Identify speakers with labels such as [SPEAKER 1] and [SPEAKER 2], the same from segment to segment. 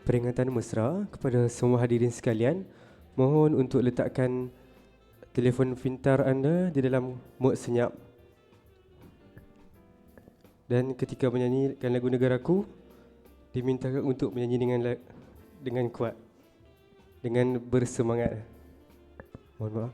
[SPEAKER 1] peringatan mesra kepada semua hadirin sekalian. Mohon untuk letakkan telefon pintar anda di dalam mod senyap. Dan ketika menyanyikan lagu negaraku, dimintakan untuk menyanyi dengan kuat, dengan bersemangat. Mohon maaf.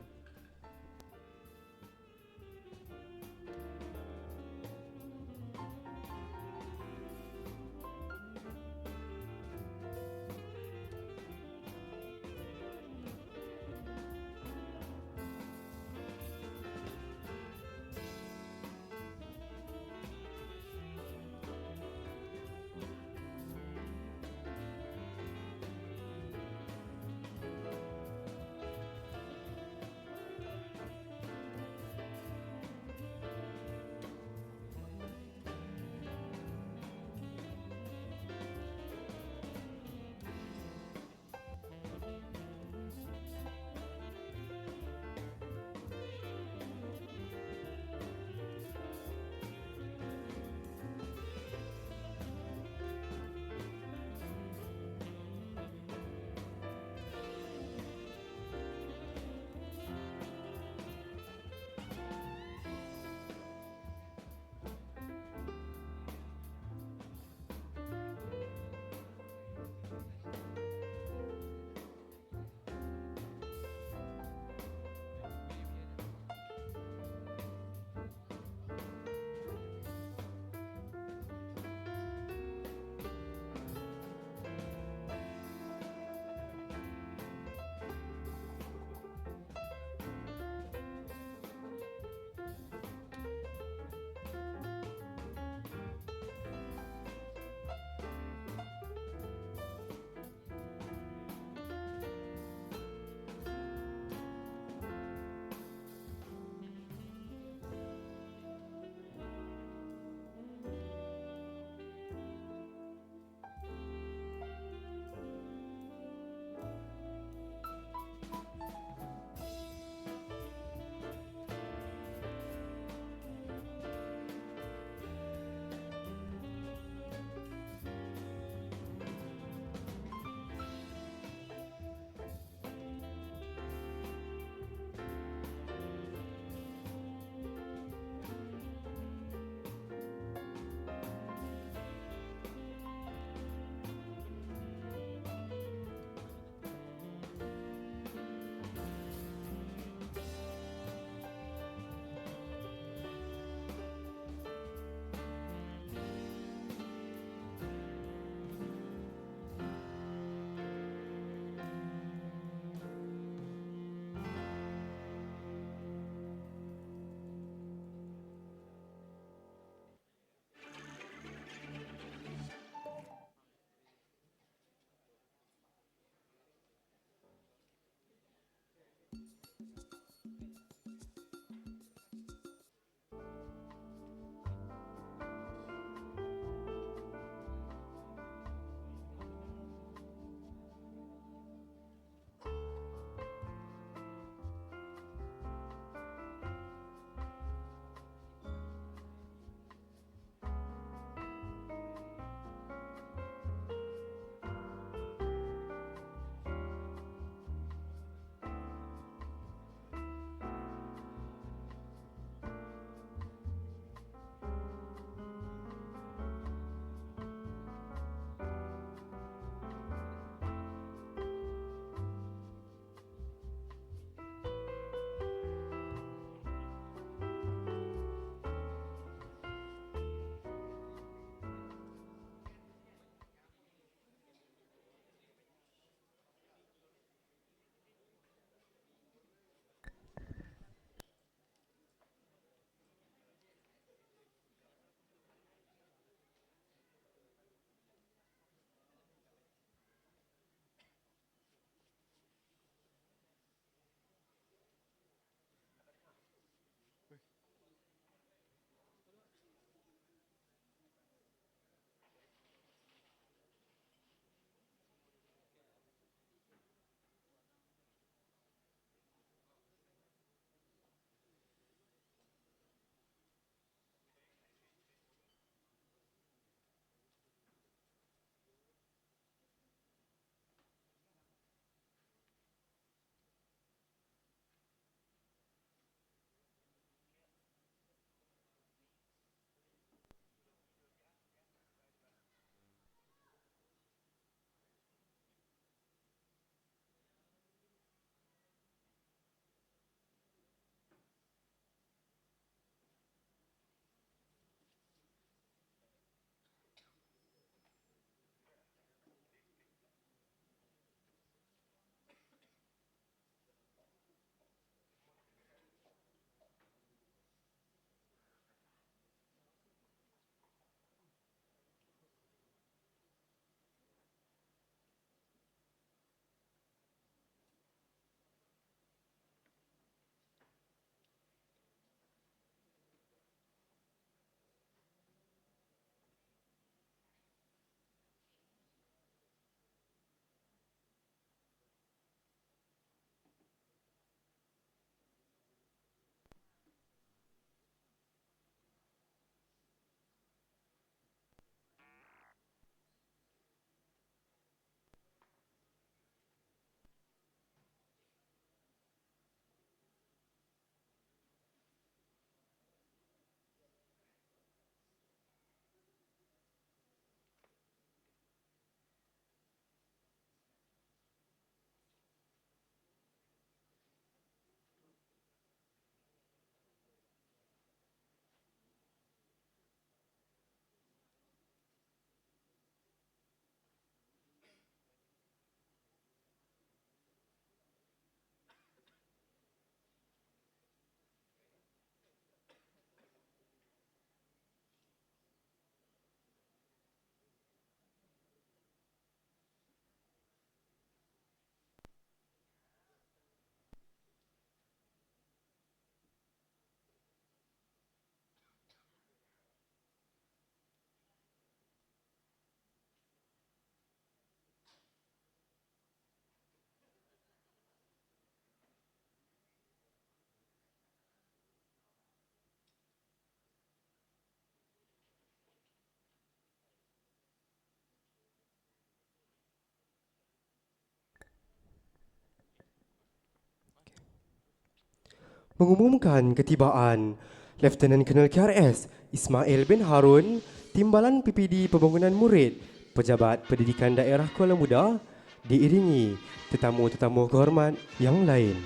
[SPEAKER 1] mengumumkan ketibaan Lieutenant Colonel KRS Ismail bin Harun, Timbalan PPD Pembangunan Murid, Pejabat Pendidikan Daerah Kuala Muda, diiringi tetamu-tetamu kehormat yang lain.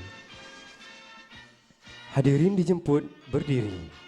[SPEAKER 1] Hadirin dijemput berdiri.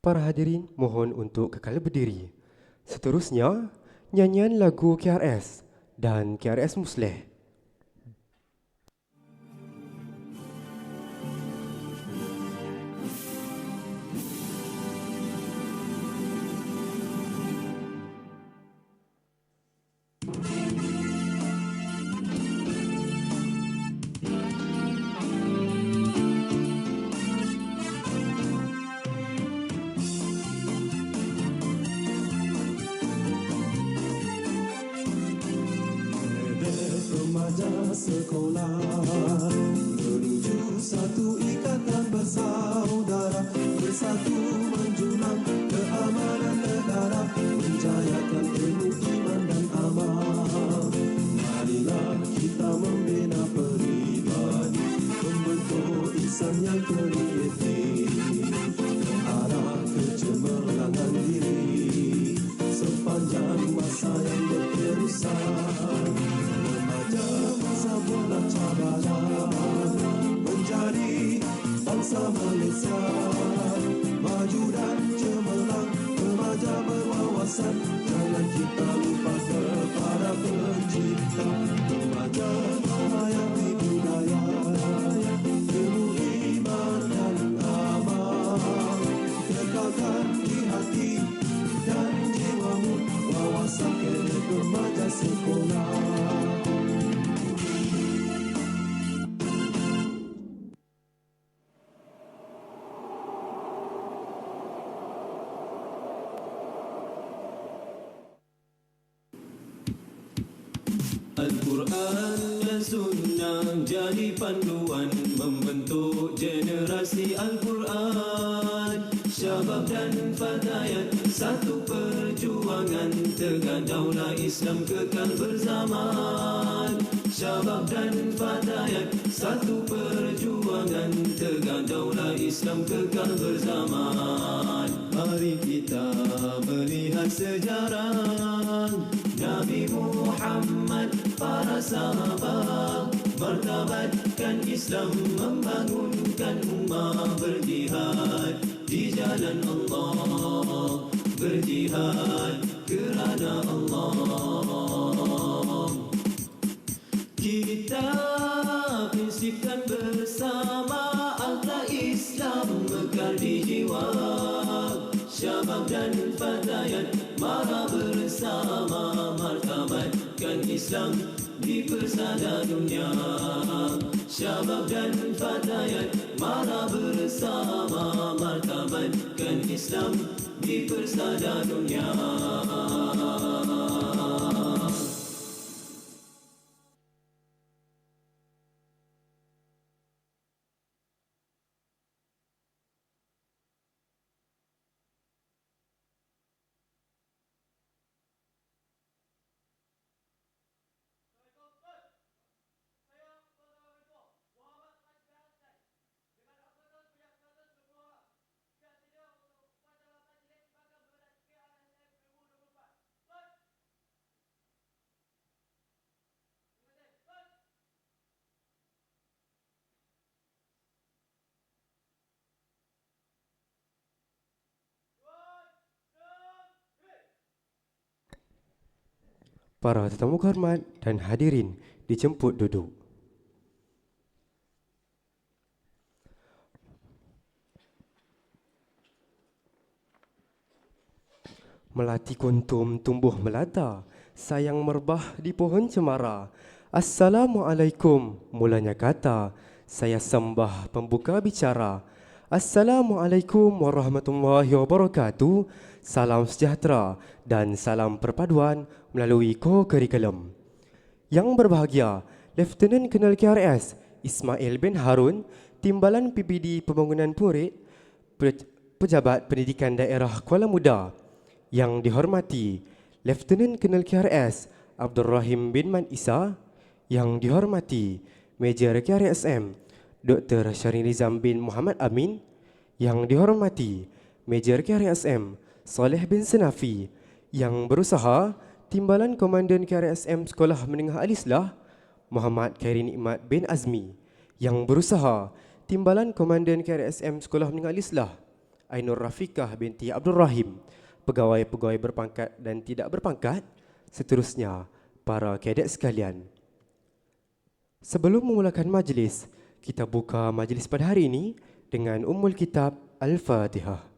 [SPEAKER 1] Para hadirin mohon untuk kekal berdiri. Seterusnya, nyanyian lagu KRS dan KRS Musleh.
[SPEAKER 2] Sekolah menuju satu ikatan bersaudara, bersatu menjulang keamanan negara, menjayakan ilmu iman dan amal. Marilah kita membina peribadi, membentuk insan yang kreatif ke arah kecemerlangan diri sepanjang masa yang berterusan. Bola cabaran menjadi bangsa Malaysia maju dan cemerlang, remaja berwawasan, jangan kita lupa kepada pencipta, remaja menghayati budaya, ilmu iman dan amal, kekalkan di hati dan jiwamu, wawasan kenek remaja sekolah. Al-Quran dan Sunnah jadi panduan membentuk generasi Al-Quran. Syabab dan Fatayat satu perjuangan, tegak daulah Islam kekal berzaman. Syabab dan Fatayat satu perjuangan, tegak daulah Islam kekal berzaman. Mari kita melihat sejarah Nabi Muhammad, para sahabat, martabatkan Islam, membangunkan ummah, berjihad di jalan Allah, berjihad kerana Allah. Kita prinsipkan bersama, akhlak Islam mekar di jiwa. Syabab dan Fatayat mara bersama, martabatkan Islam di persada dunia. Syabab dan Fatayat mara bersama, martabatkan Islam di persada dunia.
[SPEAKER 1] para tetamu kehormat dan hadirin dijemput duduk. Melati kuntum tumbuh melata, sayang merbah di pohon cemara. Assalamualaikum, mulanya kata, saya sembah pembuka bicara. Assalamualaikum warahmatullahi wabarakatuh. Salam sejahtera dan salam perpaduan melalui co-curriculum. Yang berbahagia, Lieutenant Colonel KRS Ismail bin Harun, Timbalan PPD Pembangunan Murid, Pejabat Pendidikan Daerah Kuala Muda. Yang dihormati, Lieutenant Colonel KRS Abdul Rahim bin Man Isa. Yang dihormati, Major KRSM Dr. Syahrin Nizam bin Muhammad Amin. Yang dihormati, Major KRSM Saleh bin Senafi. Yang berusaha, Timbalan Komandan KRSM Sekolah Menengah Al-Islah Muhammad Khairi Nikmat bin Azmi. Yang berusaha, Timbalan Komandan KRSM Sekolah Menengah Al-Islah Ainur Rafiqah binti Abdul Rahim. Pegawai-pegawai berpangkat dan tidak berpangkat, seterusnya para kadet sekalian. Sebelum memulakan majlis, kita buka majlis pada hari ini dengan Ummul Kitab Al-Fatihah.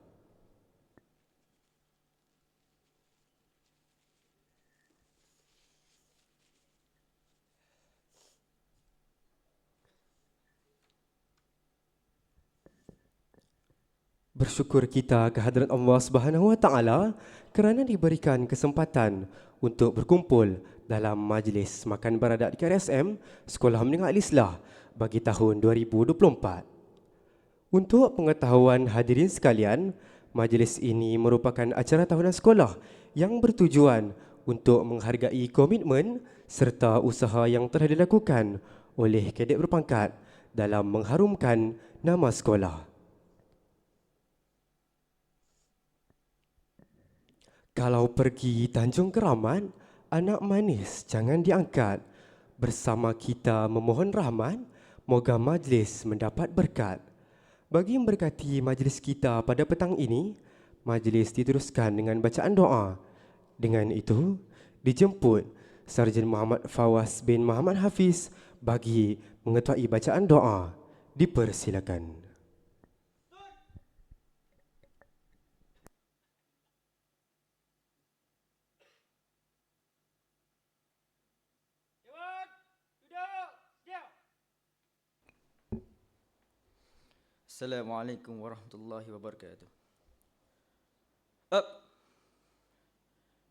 [SPEAKER 1] Bersyukur kita kehadrat Allah Subhanahu Wa Taala kerana diberikan kesempatan untuk berkumpul dalam majlis makan beradat di KRSM Sekolah Menengah Al-Islah bagi tahun 2024. Untuk pengetahuan hadirin sekalian, majlis ini merupakan acara tahunan sekolah yang bertujuan untuk menghargai komitmen serta usaha yang telah dilakukan oleh kadet berpangkat dalam mengharumkan nama sekolah. Kalau pergi Tanjung Keramat, anak manis jangan diangkat. Bersama kita memohon rahmat, moga majlis mendapat berkat. Bagi memberkati majlis kita pada petang ini, majlis diteruskan dengan bacaan doa. Dengan itu, dijemput Sarjan Muhammad Fawaz bin Muhammad Hafiz bagi mengetuai bacaan doa. Dipersilakan.
[SPEAKER 3] Assalamualaikum warahmatullahi wabarakatuh.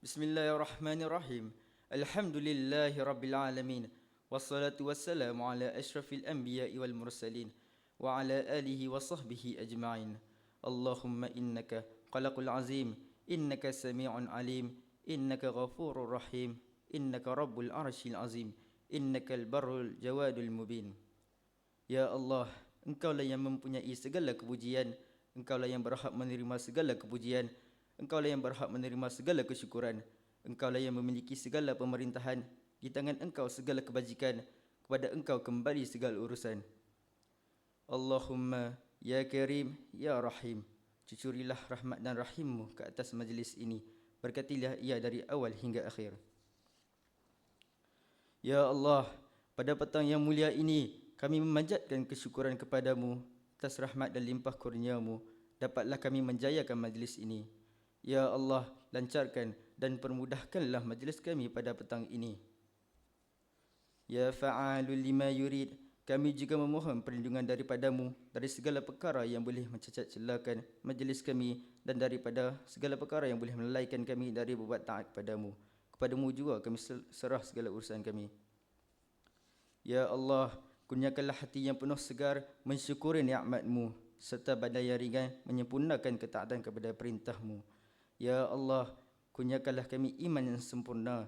[SPEAKER 3] Bismillahirrahmanirrahim. Alhamdulillahi rabbil alamin. Wassalatu wassalamu ala ashrafil anbiya'i wal mursalin wa ala alihi wa sahbihi ajma'in. Allahumma innaka qalaqul azim, innaka sami'un alim, innaka ghafurur rahim, innaka rabbul arshil azim, innakal barrul jawadul mubin. Ya Allah, Engkaulah yang mempunyai segala kepujian, Engkaulah yang berhak menerima segala kepujian, Engkaulah yang berhak menerima segala kesyukuran, Engkaulah yang memiliki segala pemerintahan, di tangan Engkau segala kebajikan, kepada Engkau kembali segala urusan. Allahumma ya Karim ya Rahim, cucurilah rahmat dan rahimmu ke atas majlis ini, berkatilah ia dari awal hingga akhir. Ya Allah, pada petang yang mulia ini kami memanjatkan kesyukuran kepadamu atas rahmat dan limpah kurniamu. Dapatlah kami menjayakan majlis ini. Ya Allah, lancarkan dan permudahkanlah majlis kami pada petang ini. Ya fa'alul lima yurid, kami juga memohon perlindungan daripadamu dari segala perkara yang boleh mencacat celakan majlis kami dan daripada segala perkara yang boleh melalaikan kami dari berbuat taat kepadamu. Kepadamu juga kami serah segala urusan kami. Ya Allah, kurniakanlah hati yang penuh segar mensyukuri nikmat-Mu serta badan yang ringan menyempurnakan ketaatan kepada perintah-Mu. Ya Allah, kurniakanlah kami iman yang sempurna,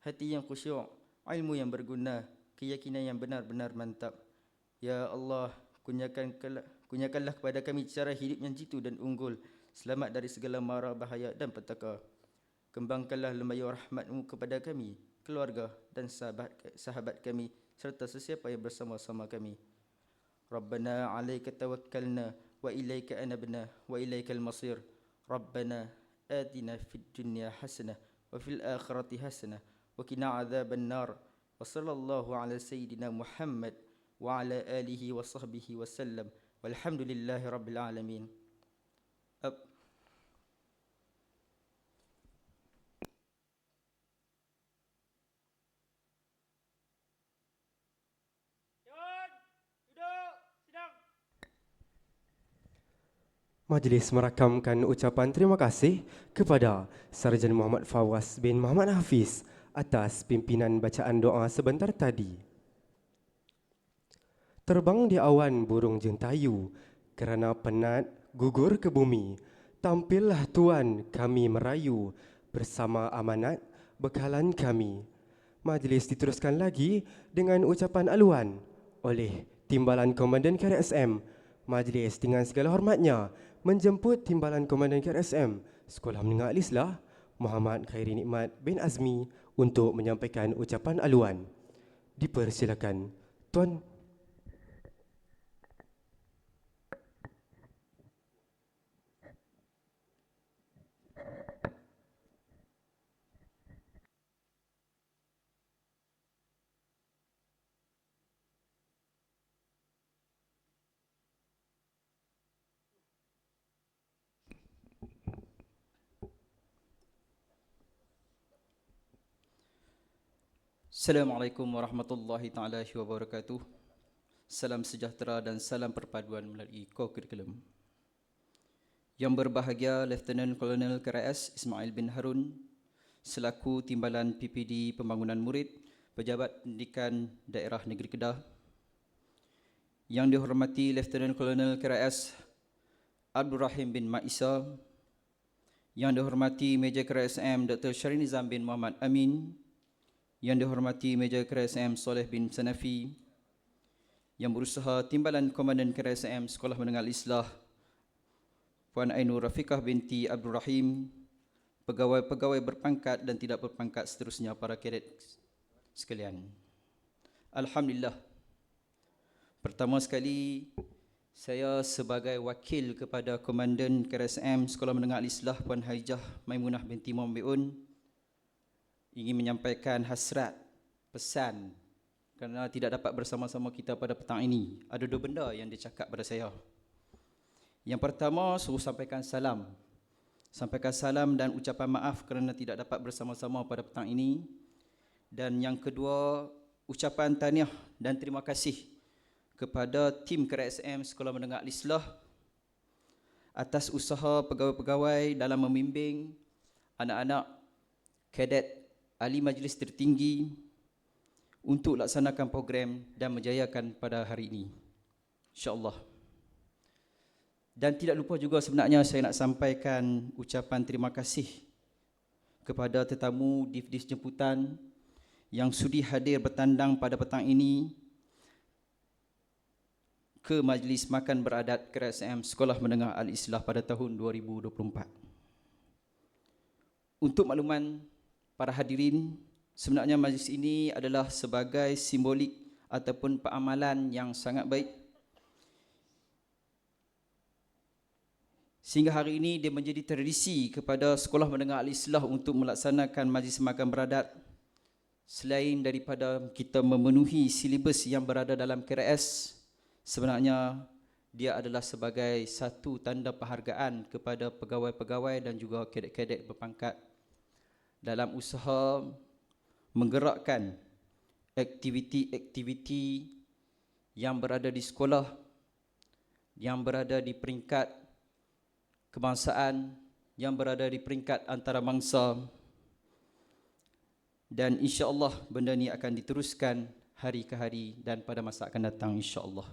[SPEAKER 3] hati yang khusyuk, ilmu yang berguna, keyakinan yang benar-benar mantap. Ya Allah, kurniakanlah kepada kami cara hidup yang jitu dan unggul, selamat dari segala mara bahaya dan petaka. Kembangkanlah lembayar rahmat-Mu kepada kami, keluarga dan sahabat kami, serta sesiapa yang bersama-sama kami. Rabbana alaika tawakkalna wa ilaika anabna wa ilaikal masir. Rabbana atina fid dunya hasanah wa fil akhirati hasanah وقنا عذاب النار وصلى الله على سيدنا محمد وعلى آله وصحبه وسلم والحمد لله رب العالمين.
[SPEAKER 1] Majlis merakamkan ucapan terima kasih kepada Sarjana Muhammad Fawaz bin Muhammad Hafiz atas pimpinan bacaan doa sebentar tadi. Terbang di awan burung jentayu, kerana penat gugur ke bumi. Tampillah Tuan kami merayu, bersama amanat bekalan kami. Majlis diteruskan lagi dengan ucapan aluan oleh Timbalan Komandan KRSM. Majlis dengan segala hormatnya menjemput Timbalan Komandan KRSM Sekolah Menengah Al-Islah Muhammad Khairi Nikmat bin Azmi untuk menyampaikan ucapan aluan. Dipersilakan, Tuan.
[SPEAKER 3] Assalamualaikum warahmatullahi taala wabarakatuh. Salam sejahtera dan salam perpaduan melalui co-curriculum. Yang berbahagia Lieutenant Colonel KRS Ismail bin Harun selaku Timbalan PPD Pembangunan Murid Pejabat Pendidikan Daerah Negeri Kedah. Yang dihormati Lieutenant Colonel KRS Abdul Rahim bin Maisa. Yang dihormati Major KRSM Dr. Syahrin Nizam bin Muhammad Amin. Yang dihormati Major KRSM Soleh bin Sanafi. Yang berusaha Timbalan Komandan KRSM Sekolah Menengah Al-Islah Puan Ainur Rafiqah binti Abdul Rahim, pegawai-pegawai berpangkat dan tidak berpangkat seterusnya, para kadet sekalian. Alhamdulillah. Pertama sekali, saya sebagai wakil kepada Komandan KRSM Sekolah Menengah Al-Islah Puan Haijah Maimunah binti Muhammad Biun ingin menyampaikan hasrat, pesan kerana tidak dapat bersama-sama kita pada petang ini. Ada dua benda yang dia cakap pada saya. Yang pertama, suruh sampaikan salam. Sampaikan salam dan ucapan maaf kerana tidak dapat bersama-sama pada petang ini. Dan yang kedua, ucapan tahniah dan terima kasih kepada tim KRSM Sekolah Menengah Al-Islah atas usaha pegawai-pegawai dalam membimbing anak-anak kadet ahli majlis tertinggi untuk laksanakan program dan menjayakan pada hari ini, insya-Allah. Dan tidak lupa juga sebenarnya saya nak sampaikan ucapan terima kasih kepada tetamu div-div jemputan yang sudi hadir bertandang pada petang ini ke majlis makan beradat KRSM Sekolah Menengah Al-Islah pada tahun 2024. Untuk makluman para hadirin, sebenarnya majlis ini adalah sebagai simbolik ataupun peramalan yang sangat baik. Sehingga hari ini dia menjadi tradisi kepada Sekolah Menengah Al-Islah untuk melaksanakan majlis makan beradat. Selain daripada kita memenuhi silibus yang berada dalam KRS, sebenarnya dia adalah sebagai satu tanda penghargaan kepada pegawai-pegawai dan juga kadet-kadet berpangkat dalam usaha menggerakkan aktiviti-aktiviti yang berada di sekolah, yang berada di peringkat kebangsaan, yang berada di peringkat antarabangsa, dan insya-Allah benda ini akan diteruskan hari ke hari dan pada masa akan datang, insya-Allah.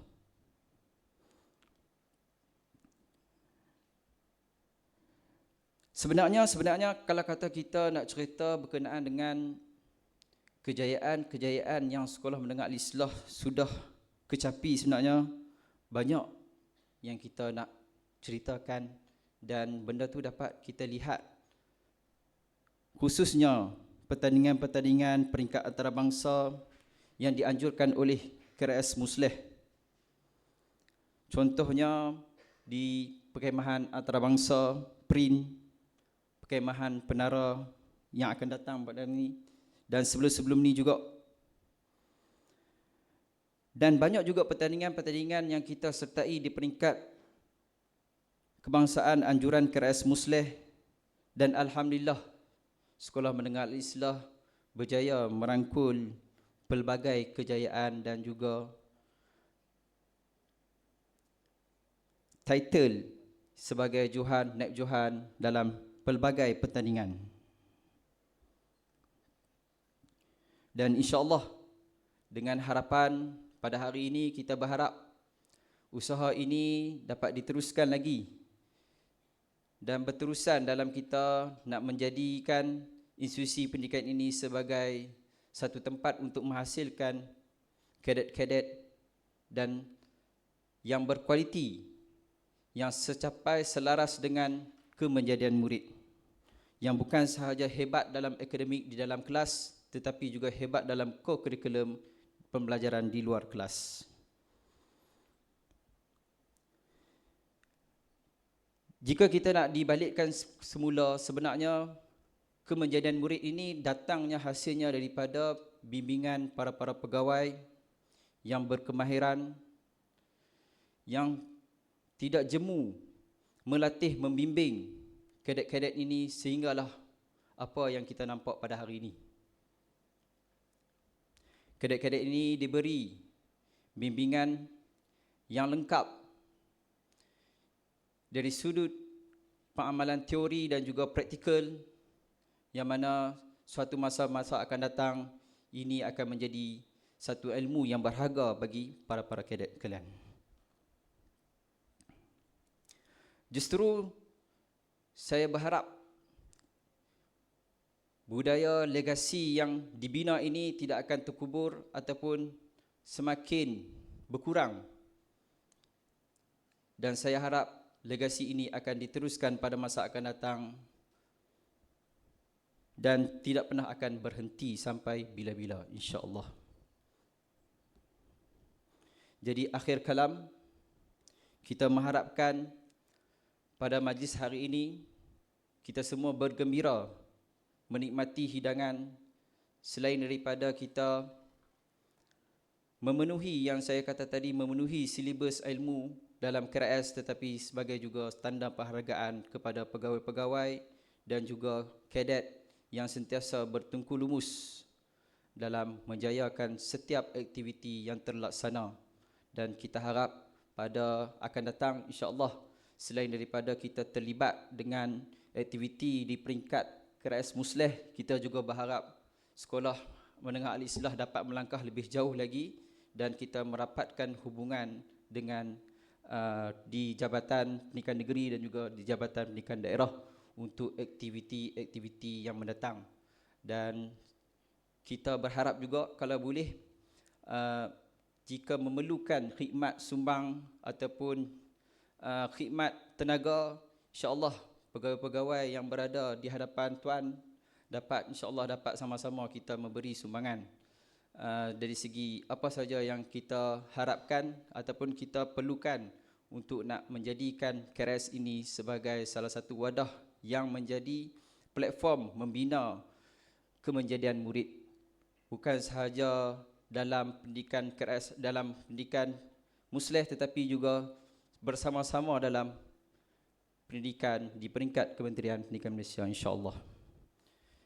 [SPEAKER 3] Sebenarnya kalau kata kita nak cerita berkenaan dengan kejayaan-kejayaan yang Sekolah Menengah Al-Islah sudah kecapi, sebenarnya banyak yang kita nak ceritakan, dan benda tu dapat kita lihat khususnya pertandingan-pertandingan peringkat antarabangsa yang dianjurkan oleh KRS Musleh. Contohnya di perkemahan antarabangsa PRIN, perkemahan penara yang akan datang pada ini, dan sebelum-sebelum ni juga. Dan banyak juga pertandingan-pertandingan yang kita sertai di peringkat kebangsaan anjuran KRS Musleh, dan alhamdulillah Sekolah Menengah Al-Islah berjaya merangkul pelbagai kejayaan dan juga title sebagai Johan, Naib Johan dalam pelbagai pertandingan. Dan insya-Allah dengan harapan pada hari ini kita berharap usaha ini dapat diteruskan lagi dan berterusan dalam kita nak menjadikan institusi pendidikan ini sebagai satu tempat untuk menghasilkan kadet-kadet dan yang berkualiti, yang secapai selaras dengan kemenjadian murid, yang bukan sahaja hebat dalam akademik di dalam kelas tetapi juga hebat dalam co-curriculum pembelajaran di luar kelas. Jika kita nak dibalikkan semula, sebenarnya kemenjadian murid ini datangnya hasilnya daripada bimbingan para pegawai yang berkemahiran, yang tidak jemu melatih, membimbing kadet-kadet ini sehinggalah apa yang kita nampak pada hari ini. Kadet-kadet ini diberi bimbingan yang lengkap dari sudut pengamalan teori dan juga praktikal, yang mana suatu masa-masa akan datang ini akan menjadi satu ilmu yang berharga bagi para kadet kalian. Justru saya berharap budaya legasi yang dibina ini tidak akan terkubur ataupun semakin berkurang. Dan saya harap legasi ini akan diteruskan pada masa akan datang dan tidak pernah akan berhenti sampai bila-bila, insya-Allah. Jadi akhir kalam, kita mengharapkan pada majlis hari ini kita semua bergembira menikmati hidangan selain daripada kita memenuhi yang saya kata tadi, memenuhi silibus ilmu dalam KRS, tetapi sebagai juga tanda penghargaan kepada pegawai-pegawai dan juga kadet yang sentiasa bertungku lumus dalam menjayakan setiap aktiviti yang terlaksana. Dan kita harap pada akan datang insya-Allah, selain daripada kita terlibat dengan aktiviti di peringkat KRS Musleh, kita juga berharap Sekolah Menengah Al-Islah dapat melangkah lebih jauh lagi dan kita merapatkan hubungan dengan di Jabatan Pendidikan Negeri dan juga di Jabatan Pendidikan Daerah untuk aktiviti-aktiviti yang mendatang. Dan kita berharap juga kalau boleh jika memerlukan khidmat sumbang ataupun khidmat tenaga, insya-Allah pegawai-pegawai yang berada di hadapan tuan dapat insya-Allah dapat sama-sama kita memberi sumbangan dari segi apa saja yang kita harapkan ataupun kita perlukan untuk nak menjadikan KRS ini sebagai salah satu wadah yang menjadi platform membina kemenjadian murid, bukan sahaja dalam pendidikan KRS, dalam pendidikan Musleh, tetapi juga bersama-sama dalam pendidikan di peringkat Kementerian Pendidikan Malaysia, insya-Allah.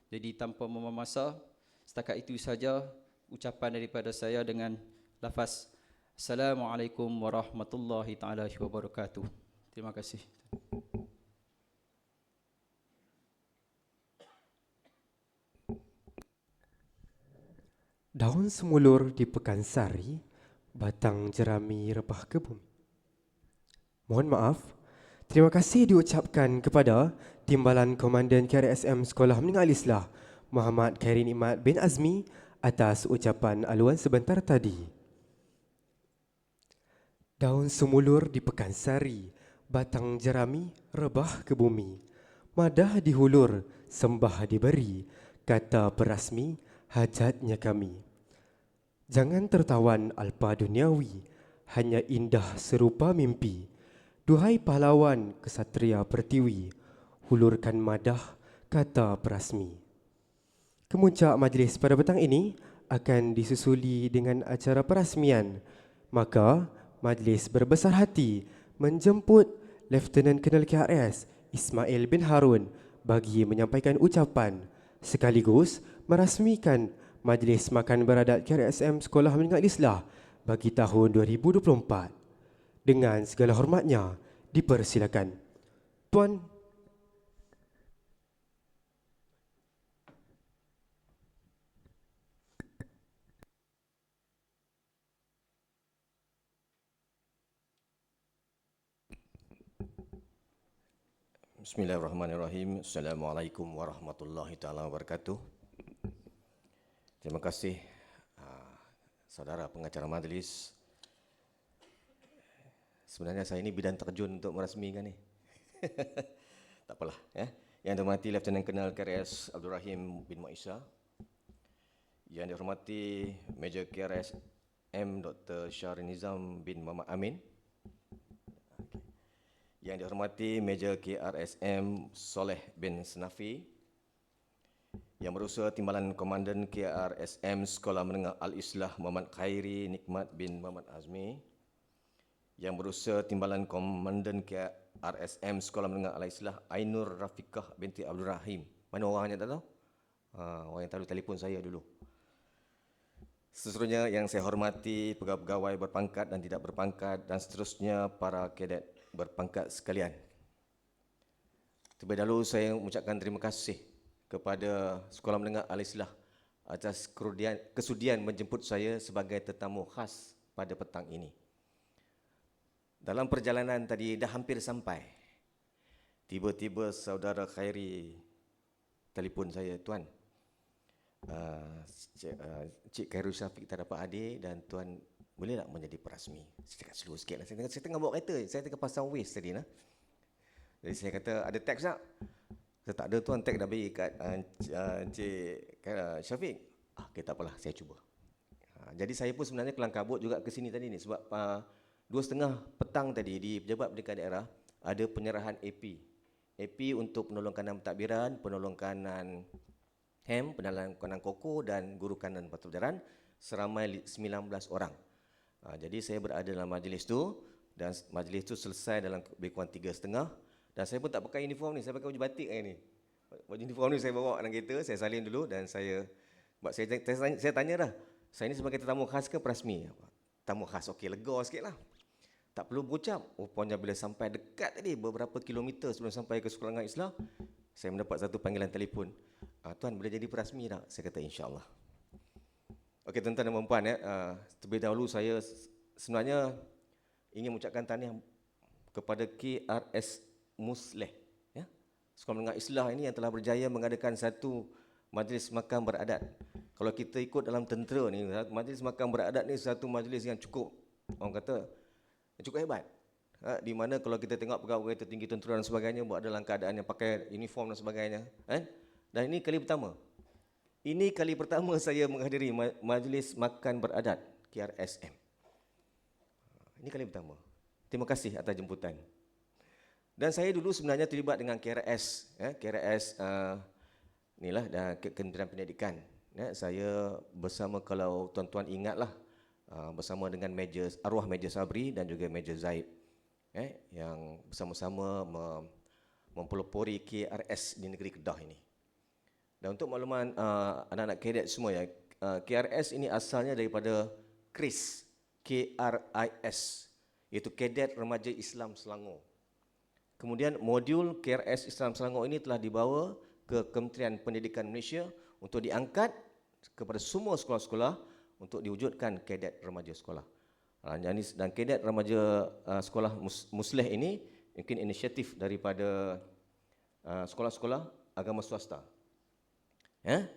[SPEAKER 3] Jadi tanpa membuang masa, setakat itu saja ucapan daripada saya dengan lafaz Assalamualaikum warahmatullahi taala wabarakatuh. Terima kasih.
[SPEAKER 1] Daun semulur di Pekansari, batang jerami rebah ke bumi. Mohon maaf, terima kasih diucapkan kepada Timbalan Komandan KRSM Sekolah Menengah Al-Islah Muhammad Khairin Imat bin Azmi atas ucapan aluan sebentar tadi. Daun semulur di Pekansari, batang jerami rebah ke bumi. Madah dihulur, sembah diberi, kata perasmi hajatnya kami. Jangan tertawan alpa duniawi, hanya indah serupa mimpi. Duhai pahlawan kesatria pertiwi, hulurkan madah kata perasmi. Kemuncak majlis pada petang ini akan disusuli dengan acara perasmian. Maka, majlis berbesar hati menjemput Lieutenant Colonel KRS Ismail bin Harun bagi menyampaikan ucapan sekaligus merasmikan majlis makan beradat KRSM Sekolah Menengah Islah bagi tahun 2024. Dengan segala hormatnya, dipersilakan. Tuan.
[SPEAKER 4] Bismillahirrahmanirrahim. Assalamualaikum warahmatullahi taala wabarakatuh. Terima kasih saudara pengacara majlis. Sebenarnya saya ini bidang terjun untuk merasmikan ni. Tak apalah ya. Yang dihormati Lieutenant Colonel KRS Abdul Rahim bin Maisa. Yang dihormati Major KRS M Dr. Syahrin Nizam bin Muhammad Amin. Yang dihormati Major KRSM Soleh bin Senafi, yang berusaha Timbalan Komandan KRSM Sekolah Menengah Al-Islah Muhammad Khairi Nikmat bin Muhammad Azmi, yang berusaha Timbalan Komandan KRSM Sekolah Menengah Al-Islah Ainur Rafiqah binti Abdul Rahim. Mana orangnya tak tahu? Orang yang tahu telefon saya dulu. Seterusnya yang saya hormati pegawai-pegawai berpangkat dan tidak berpangkat, dan seterusnya para kadet berpangkat sekalian. Terlebih dahulu saya mengucapkan terima kasih kepada Sekolah Menengah Al-Islah atas kesudian menjemput saya sebagai tetamu khas pada petang ini. Dalam perjalanan tadi dah hampir sampai, tiba-tiba saudara Khairi telefon saya, "Tuan, Cik Khairul Syafiq tak dapat hadir dan Tuan boleh tak menjadi perasmi?" Saya cakap slow sikit lah. Saya tengah bawa kereta. Saya tengah pasang waste tadi. Jadi saya kata, "Ada teks tak?" "Saya tak ada Tuan, teks dah bagi kat Cik Syafiq." "Okay, tak apalah, saya cuba." Jadi saya pun sebenarnya kelang kabut juga ke sini tadi ni. Sebab 2:30 petang tadi di Pejabat Pendidikan Daerah ada penyerahan AP. AP untuk penolong kanan pentadbiran, penolong kanan HEM, penolong kanan koko dan guru kanan pelajaran seramai 19 orang. Jadi saya berada dalam majlis tu, dan majlis tu selesai dalam lebih kurang 3:30, dan saya pun tak pakai uniform ni, saya pakai baju batik hari ni. Baju uniform ni saya bawa dalam kereta, saya salin dulu dan saya tanya dah, "Saya ni sebagai tetamu khas ke perasmi?" "Tamu khas." Okey, lega sikitlah. Tak perlu berucap. Rupanya bila sampai dekat tadi, beberapa kilometer sebelum sampai ke Sekolah Menengah Islah, saya mendapat satu panggilan telefon. "Tuan, boleh jadi perasmi tak?" Saya kata, "InsyaAllah." Okey, tuan-tuan dan puan, terlebih dahulu saya sebenarnya ingin mengucapkan tahniah kepada KRS Musleh, ya, Sekolah Menengah Islah ini yang telah berjaya mengadakan satu majlis makan beradat. Kalau kita ikut dalam tentera ni, majlis makan beradat ni satu majlis yang cukup, orang kata, cukup hebat. Di mana kalau kita tengok pegawai tertinggi tentera dan sebagainya buat dalam keadaan yang pakai uniform dan sebagainya, dan ini kali pertama. Ini kali pertama saya menghadiri majlis makan beradat KRSM. Ini kali pertama. Terima kasih atas jemputan. Dan saya dulu sebenarnya terlibat dengan KRS, KRS inilah dan Kementerian Pendidikan. Saya bersama, kalau tuan-tuan ingatlah, bersama dengan arwah Major Sabri dan juga Major Zaid, yang bersama-sama mempelopori KRS di negeri Kedah ini. Dan untuk makluman anak-anak kadet semua, ya, KRS ini asalnya daripada KRIS, KRIS, iaitu Kadet Remaja Islam Selangor. Kemudian modul KRS Islam Selangor ini telah dibawa ke Kementerian Pendidikan Malaysia untuk diangkat kepada semua sekolah-sekolah untuk diwujudkan Kadet Remaja Sekolah. Dan Kadet Remaja Sekolah Musleh ini mungkin inisiatif daripada sekolah-sekolah agama swasta,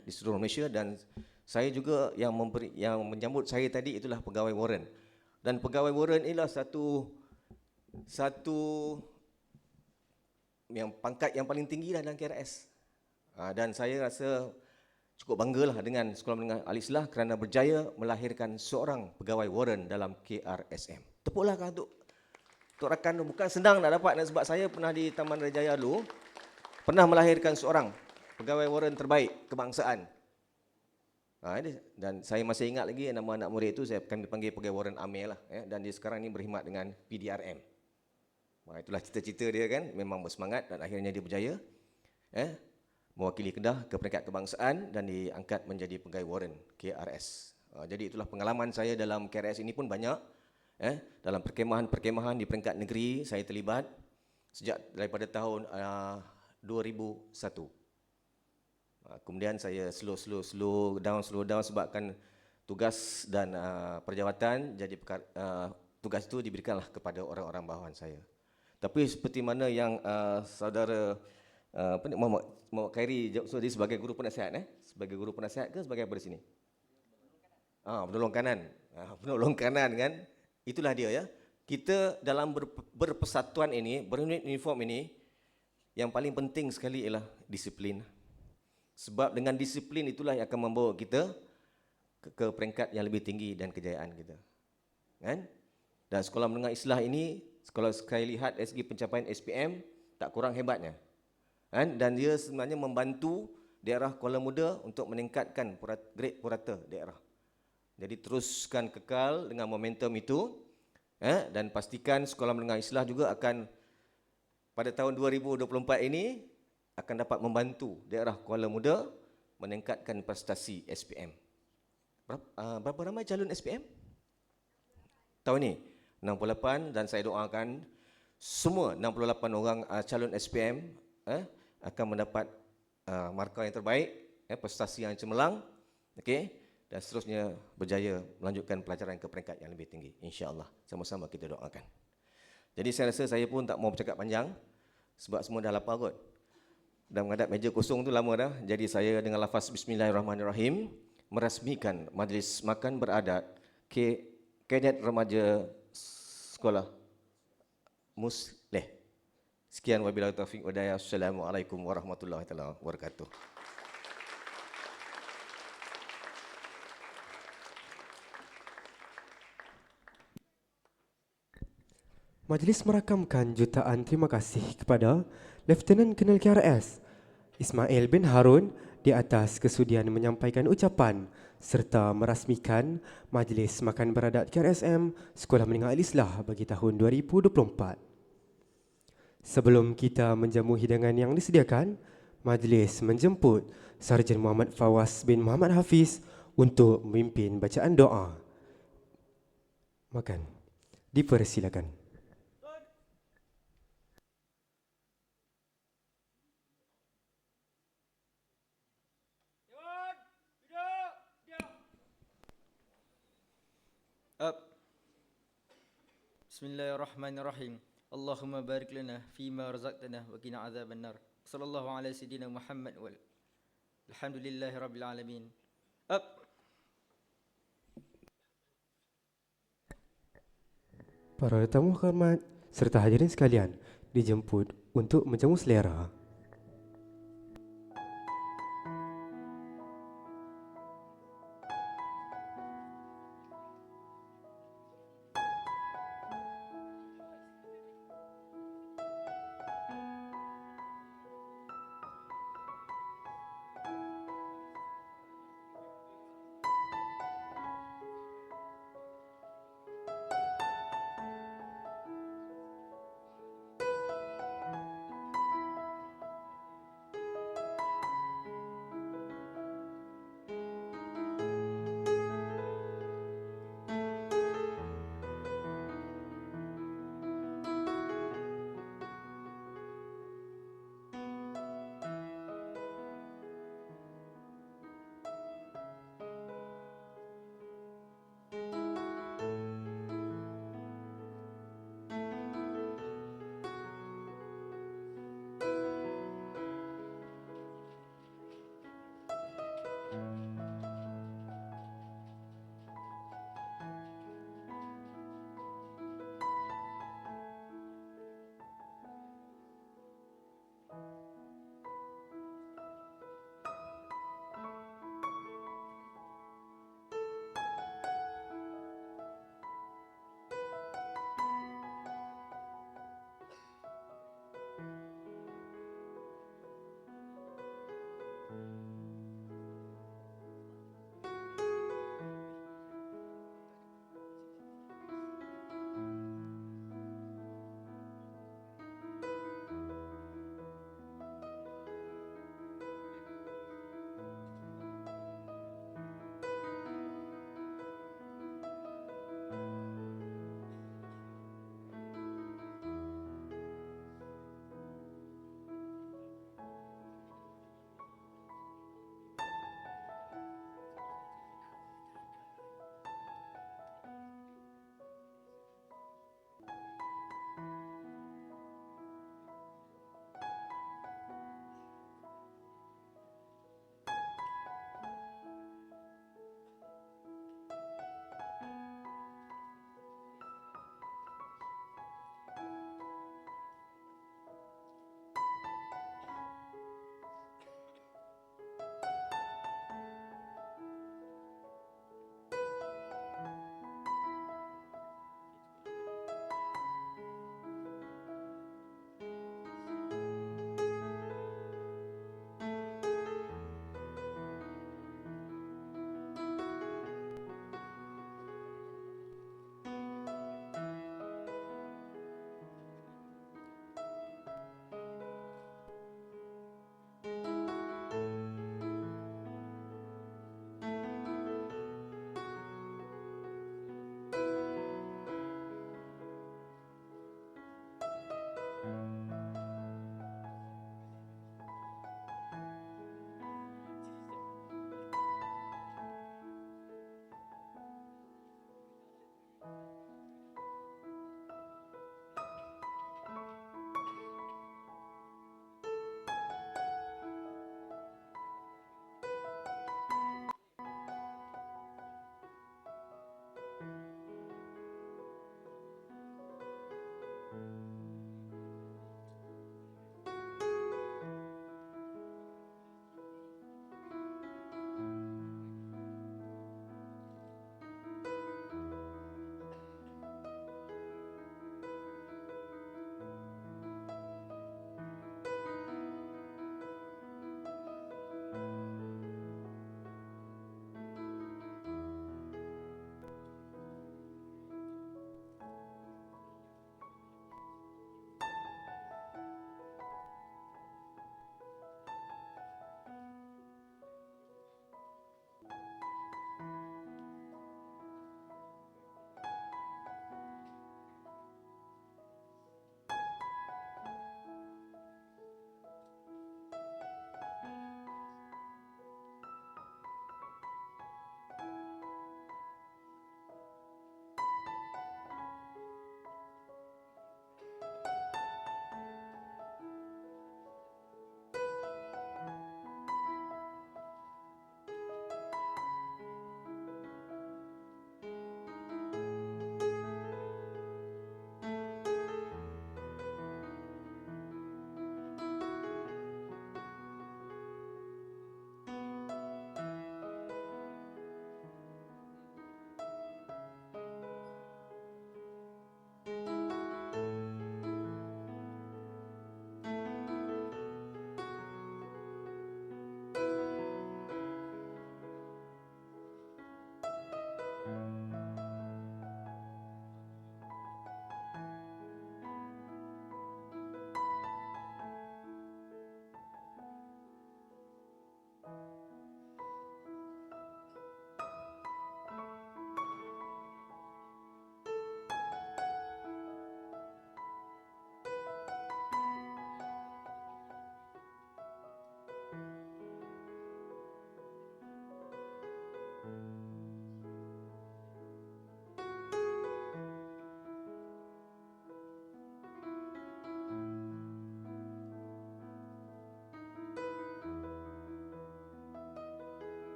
[SPEAKER 4] di seluruh Malaysia, dan saya juga yang menyambut saya tadi itulah pegawai Warren. Dan pegawai Warren inilah satu yang pangkat yang paling tinggi dalam KRS. Dan saya rasa cukup banggalah dengan Sekolah Menengah Al-Islah kerana berjaya melahirkan seorang pegawai Warren dalam KRSM. Tepuklah untuk rakan tu. Bukan senang nak dapat, sebab saya pernah di Taman Raja Jaya dulu, pernah melahirkan seorang pegawai Warren terbaik kebangsaan Dan saya masih ingat lagi nama anak murid itu kami panggil Pegawai Warren Amir lah, dan dia sekarang ni berkhidmat dengan PDRM. Itulah cita-cita dia kan, memang bersemangat dan akhirnya dia berjaya mewakili Kedah ke peringkat kebangsaan dan diangkat menjadi Pegawai Warren KRS. Jadi itulah pengalaman saya dalam KRS ini pun banyak. Dalam perkemahan-perkemahan di peringkat negeri saya terlibat sejak daripada tahun 2001. Kemudian saya slow down sebabkan tugas dan perjawatan, jadi tugas itu diberikanlah kepada orang-orang bawahan saya. Tapi seperti mana yang saudara Muhammad Khairi dia sebagai guru penasihat, sebagai guru penasihat ke sebagai apa di sini? Penolong kanan. Penolong kanan kan? Itulah dia ya. Kita dalam berpersatuan ini, berunit uniform ini, yang paling penting sekali ialah disiplin. Sebab dengan disiplin itulah yang akan membawa kita ke peringkat yang lebih tinggi dan kejayaan kita. Kan? Dan sekolah menengah Islah ini, kalau saya lihat dari segi pencapaian SPM, tak kurang hebatnya. Kan? Dan dia sebenarnya membantu daerah Kuala Muda untuk meningkatkan grade purata daerah. Jadi teruskan kekal dengan momentum itu, dan pastikan sekolah menengah Islah juga akan pada tahun 2024 ini akan dapat membantu daerah Kuala Muda meningkatkan prestasi SPM. Berapa ramai calon SPM? Tahun ini 68, dan saya doakan semua 68 orang calon SPM akan mendapat markah yang terbaik, prestasi yang cemerlang, dan seterusnya berjaya melanjutkan pelajaran ke peringkat yang lebih tinggi, insya-Allah. Sama-sama kita doakan. Jadi saya rasa saya pun tak mau bercakap panjang sebab semua dah lapar kot. Dah menghadap meja kosong tu lama dah. Jadi saya dengan lafaz Bismillahirrahmanirrahim merasmikan majlis makan beradat Kadet Remaja Sekolah Musleh. Sekian wabillahi taufiq wa hidayah. Assalamualaikum warahmatullahi wabarakatuh.
[SPEAKER 1] Majlis merakamkan jutaan terima kasih kepada Lieutenant Colonel KRS Ismail bin Harun di atas kesudian menyampaikan ucapan serta merasmikan Majlis Makan Beradat KRSM Sekolah Menengah Al-Islah bagi tahun 2024. Sebelum kita menjamu hidangan yang disediakan, majlis menjemput Sarjan Muhammad Fawaz bin Muhammad Hafiz untuk memimpin bacaan doa. Makan. Dipersilakan.
[SPEAKER 3] Bismillahirrahmanirrahim. Allahumma barik lana fima razaqtana wa qina adzaban nar. Sallallahu ala sayidina Muhammad wal alhamdulillahi rabbil alamin.
[SPEAKER 1] Para tetamu hormat serta hadirin sekalian dijemput untuk menjamu selera.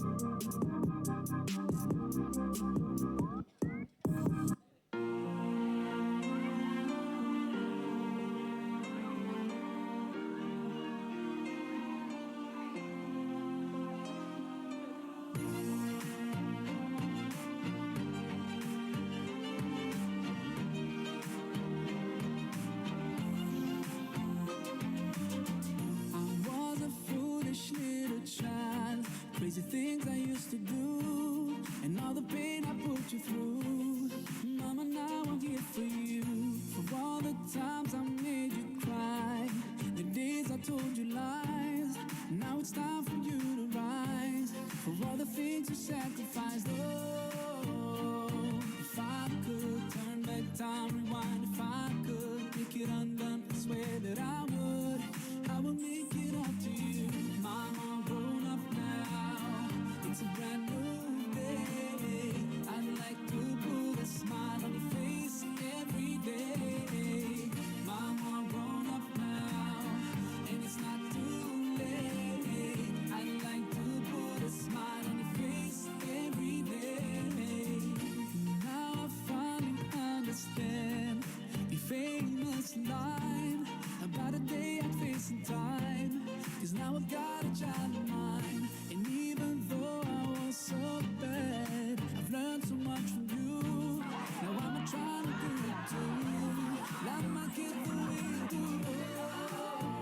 [SPEAKER 5] I was a foolish little child, crazy things I used to do, and all the pain I put you through. Mama, now I'm here for you, for all the times I made you cry, the days I told you lies. Now it's time for you to rise, for all the things you sacrificed. Oh, if I could turn back time, rewind, if I could make it undone, I swear that I would. I will make it up to you. Mama, grown up now. It's a brand new day. I'd like to put a smile on your face every day. Mama, grown up now, and it's not too late. I'd like to put a smile on your face every day. Now I finally understand your famous line about a day I'd face in time. 'Cause now I've got a child of mine, and even though I was so bad, I've learned so much from you. Now I'm trying to do it too. Love my kid the way you do. Oh,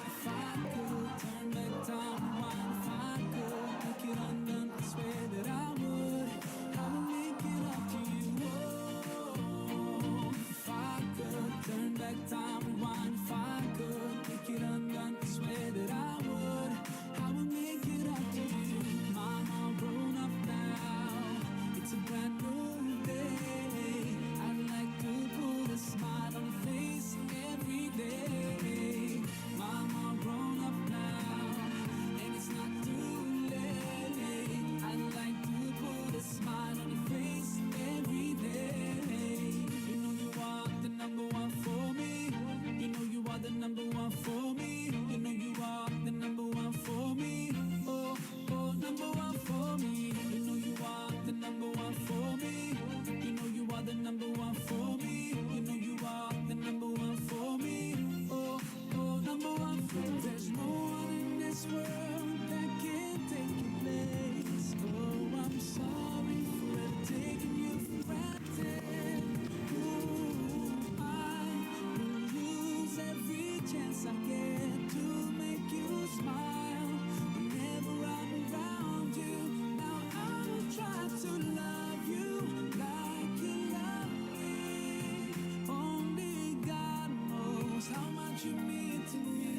[SPEAKER 5] if I could turn back time, rewind, if I could make it undone, I swear that I would. I will make it up to you. Oh, if I could turn back time, rewind, if I could make it undone, I swear that I would. I will make it up to you. Mama, grown up now. It's a brand new day. I'd like to put a smile on your face every day. Mama, grown up now, and it's not too late. I'd like to put a smile on your face every day. You know you are the number one for me. You know you are the number one for me. You know you are the number one for me. Oh, oh, number one for me. You know you are the number one for me. You know you are the number one for me. You know you are the number one for me. Oh, oh, number one for me. There's no one in this world that can take your place. Oh, I'm sorry for ever taking you for granted. Ooh, I will use every chance I get to make you smile. Whenever I'm around you, now I will try to love you like you love me. Only God knows how much you mean to me.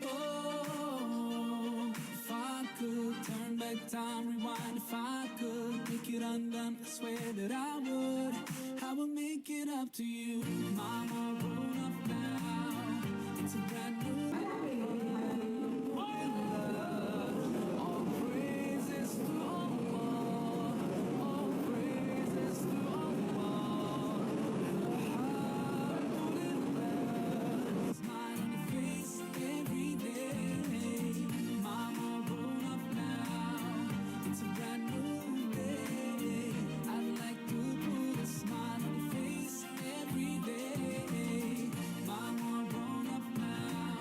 [SPEAKER 5] Oh, if I could turn back time, rewind, if I could make it undone, I swear that I would. I will make it up to you. Mama, grown up now. It's a brand new day. All praises to Allah. All praises to Allah. Alhamdulillah. Smile on your face every day. Mama, grown up now. It's a brand new day. I'd like to put a smile on your face every day. Mama, grown up now,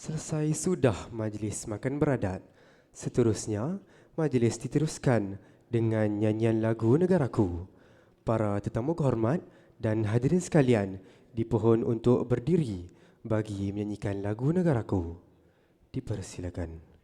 [SPEAKER 1] Selesai sudah majlis makan beradat. Seterusnya, majlis diteruskan dengan nyanyian lagu negaraku. Para tetamu kehormat dan hadirin sekalian dipohon untuk berdiri bagi menyanyikan lagu negaraku. Dipersilakan.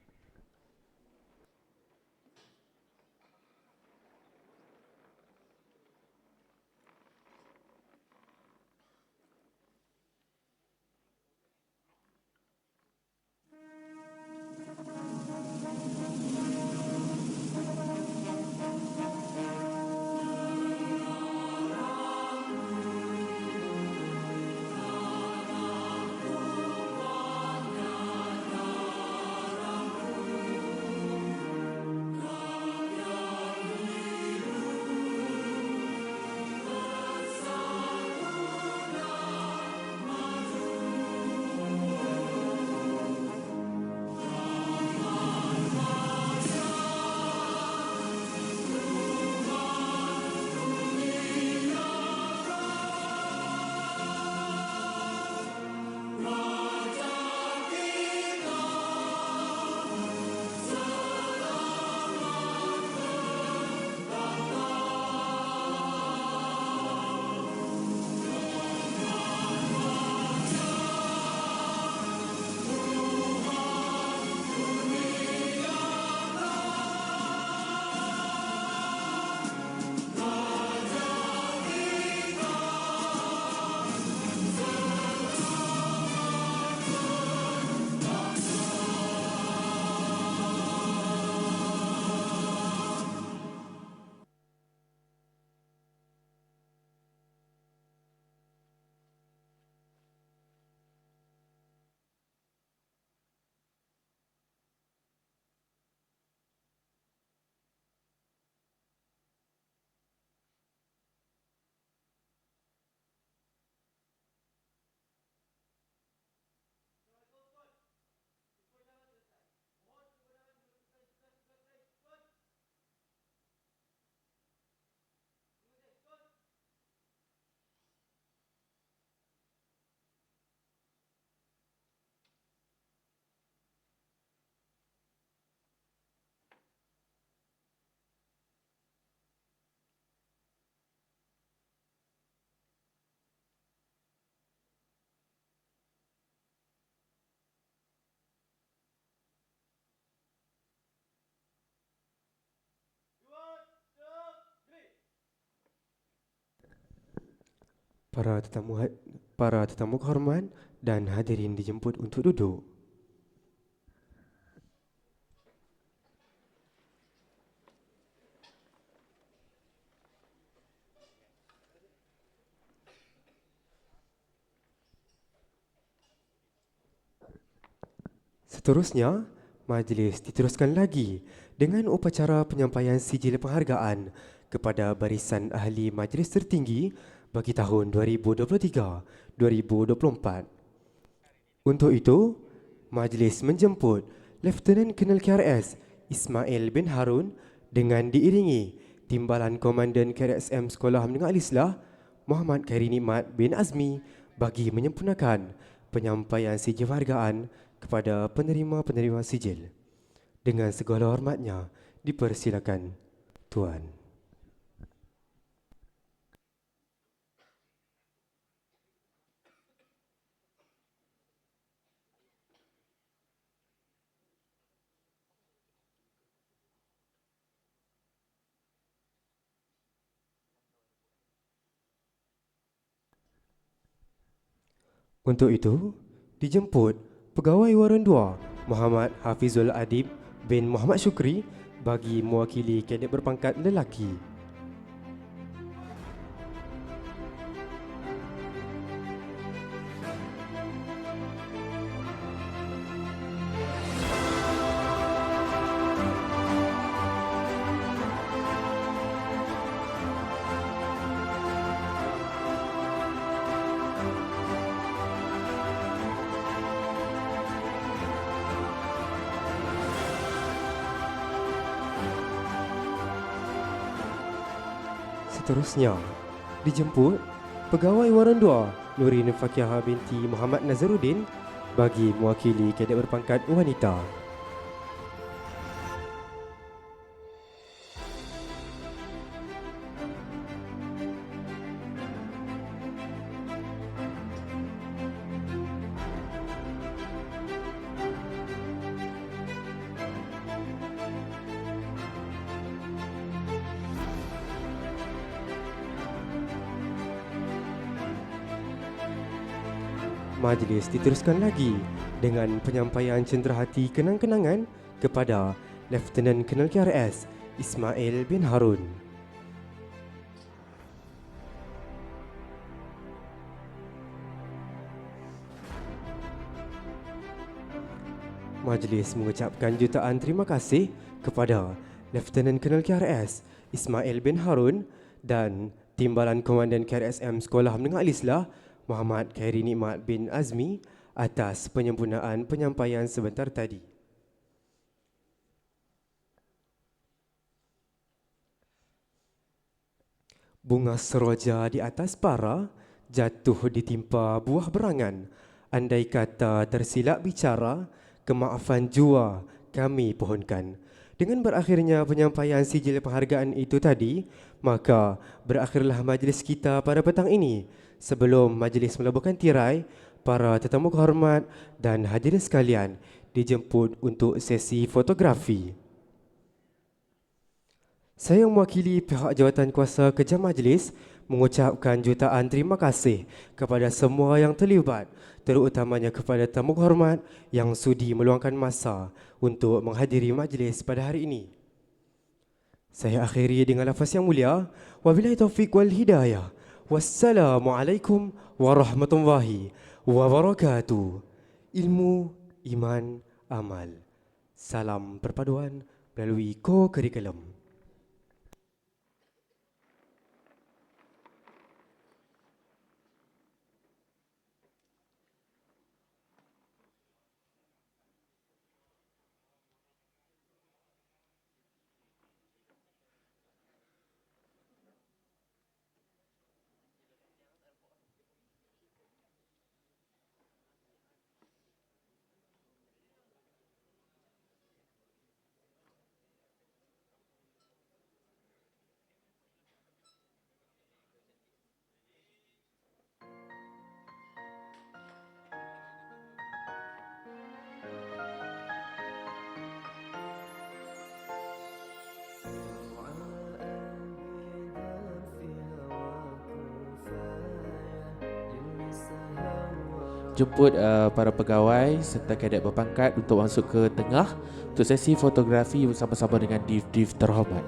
[SPEAKER 1] Para tetamu kehormat dan hadirin dijemput untuk duduk. Seterusnya, majlis diteruskan lagi dengan upacara penyampaian sijil penghargaan kepada barisan ahli majlis tertinggi bagi tahun 2023-2024. Untuk itu, majlis menjemput Lieutenant Colonel KRS Ismail bin Harun dengan diiringi Timbalan Komandan KRSM Sekolah Menengah Al-Islah Muhammad Khairi Nikmat bin Azmi bagi menyempurnakan penyampaian sijil penghargaan kepada penerima-penerima sijil. Dengan segala hormatnya, dipersilakan Tuan. Untuk itu, dijemput Pegawai Waran 2 Muhammad Hafizul Adib bin Muhammad Syukri bagi mewakili kadet berpangkat lelaki. Seterusnya, dijemput Pegawai Waran 2 Nurin Fakiah binti Muhammad Nazaruddin bagi mewakili kadet berpangkat wanita. Majlis diteruskan lagi dengan penyampaian cenderahati kenang-kenangan kepada Lieutenant Colonel KRS Ismail bin Harun. Majlis mengucapkan jutaan terima kasih kepada Lieutenant Colonel KRS Ismail bin Harun dan Timbalan Komandan KRSM Sekolah Menengah Al-Islah Muhammad Khairi Nikmat bin Azmi atas penyempurnaan penyampaian sebentar tadi. Bunga seroja di atas para jatuh ditimpa buah berangan. Andai kata tersilap bicara, kemaafan jua kami pohonkan. Dengan berakhirnya penyampaian sijil penghargaan itu tadi, maka berakhirlah majlis kita pada petang ini. Sebelum majlis meleburkan tirai, para tetamu kehormat dan hadirin sekalian dijemput untuk sesi fotografi. Saya mewakili pihak jawatan kuasa kerja majlis mengucapkan jutaan terima kasih kepada semua yang terlibat, terutamanya kepada tamu kehormat yang sudi meluangkan masa untuk menghadiri majlis pada hari ini. Saya akhiri dengan lafaz yang mulia, wabillahi taufiq wal hidayah. Wassalamualaikum warahmatullahi wabarakatuh. Ilmu, iman, amal. Salam perpaduan melalui co-curriculum.
[SPEAKER 6] jemput para pegawai serta kadet berpangkat untuk masuk ke tengah untuk sesi fotografi bersama-sama dengan div-div terhormat.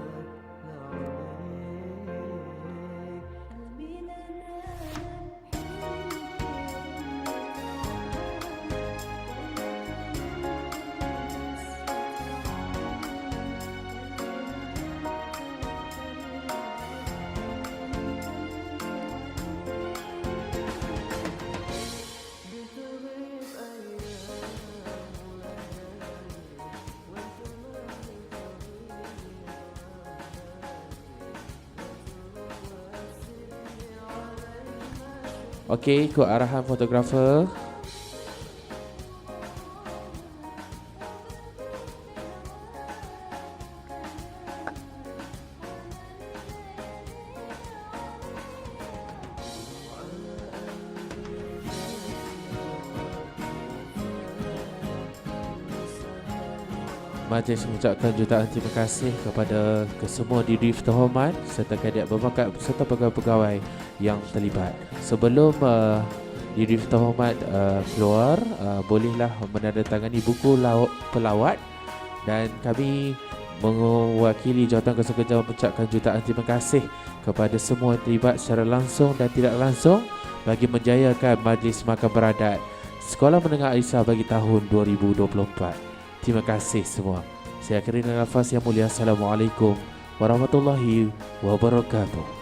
[SPEAKER 6] Okey, ikut arahan fotografer. Majlis mengucapkan jutaan terima kasih kepada kesemua div terhormat serta kadet berbakat serta pegawai-pegawai yang terlibat. Sebelum div terhormat keluar, bolehlah menandatangani buku pelawat dan kami mewakili jawatan kuasa kerja mengucapkan jutaan terima kasih kepada semua yang terlibat secara langsung dan tidak langsung bagi menjayakan Majlis Makan Beradat Sekolah Menengah Aisyah bagi tahun 2024. Terima kasih semua. Saya akhiri dengan lafaz yang mulia. Assalamualaikum warahmatullahi wabarakatuh.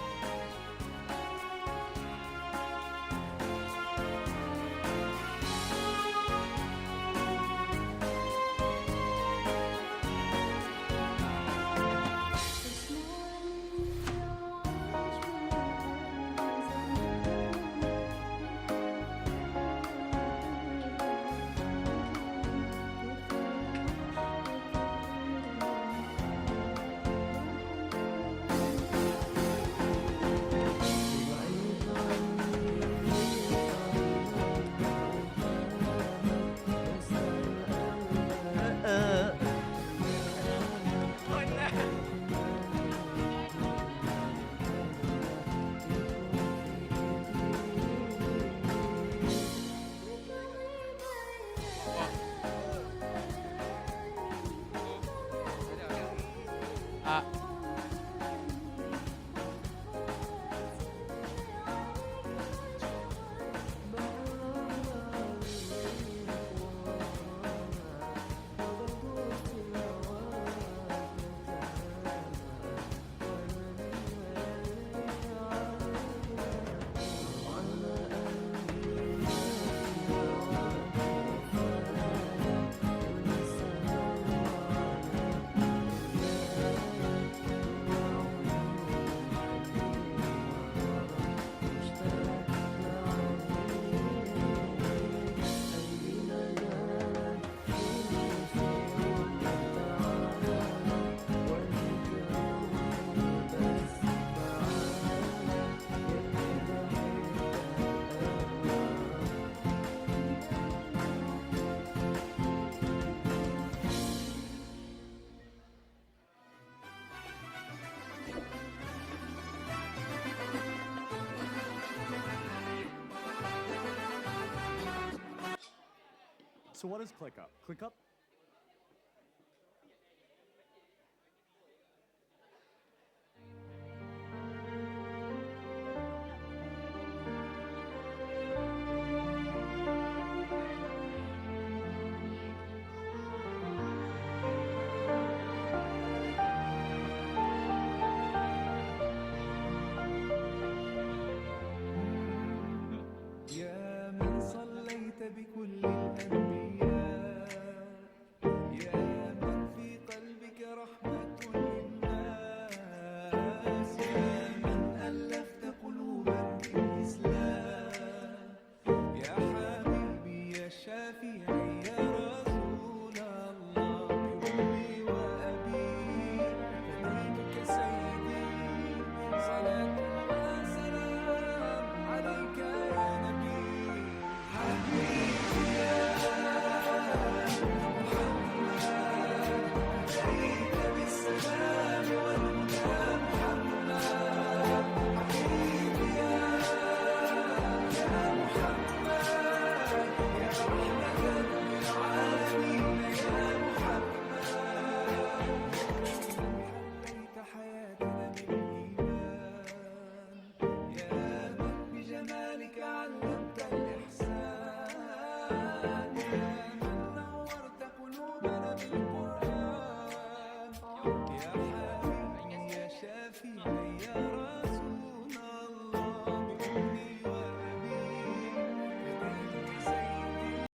[SPEAKER 7] So what is ClickUp? ClickUp?
[SPEAKER 5] يا من صليت بكل